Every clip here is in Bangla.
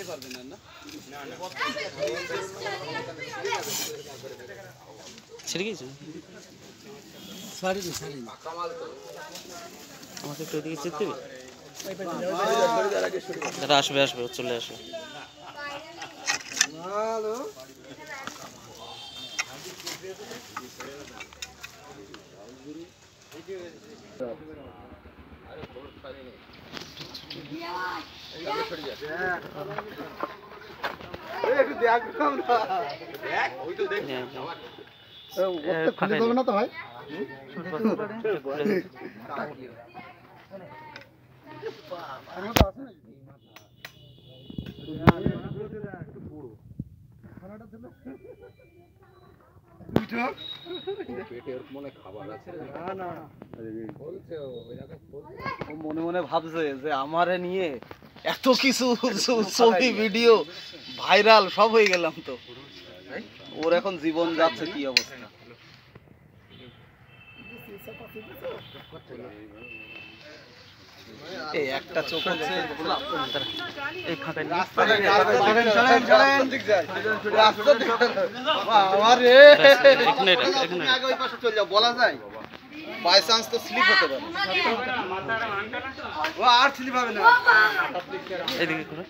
যেতে পারবেন না। ছেড়ে গেছে আমাকে একটু ওদিকে যেতে হবে। যারা আসবে আসবে চলে আসবে। মনে মনে ভাবছে যে আমারে নিয়ে এত কিছু ছবি ভিডিও ভাইরাল সব হয়ে গেলাম, তো ওর এখন জীবন যাচ্ছে কি অবস্থা। এই একটা চোখ হচ্ছে বলা যায় বাই চান্স তো স্লিপ হতে পারে, ও আর স্লিপ হবে না। এদিকে করে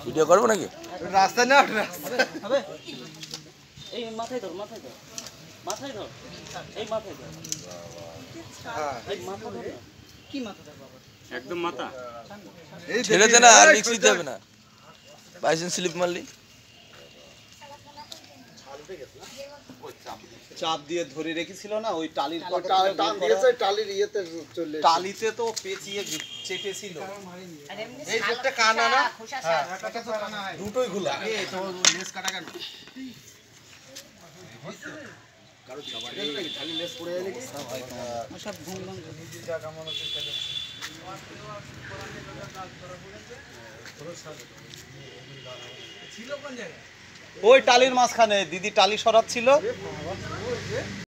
ভিডিও করবো নাকি রাস্তায় না এই মাথায় ধর মাথায় ধর মাথায় ধর এই মাথায় ধর এই মাথা ধর কি মাথা ধর বাবা একদম মাথা এই ছেড়ে দে না আর রিস্ক নিতে হবে না বাইসেন স্লিপ মারলি চাপ দিয়ে ধরে রেখেছিল না ওই টালির টান দিয়েছে টালির ইয়েতে চলে টালিতে তো পেঁচিয়ে চেপেছিল এই একটা কানা না হ্যাঁ একটা তো কানা হয় দুটোই খোলা এই তো লেস কাটা কেন কারো জবাব নেই খালি লেস পড়ে গেলে কি সব হয় সব ঘুম ঘুম জায়গা মনে চেষ্টা ছিল কোন জায়গায় ওই টালির মাঝখানে দিদি টালি সরাচ্ছিল।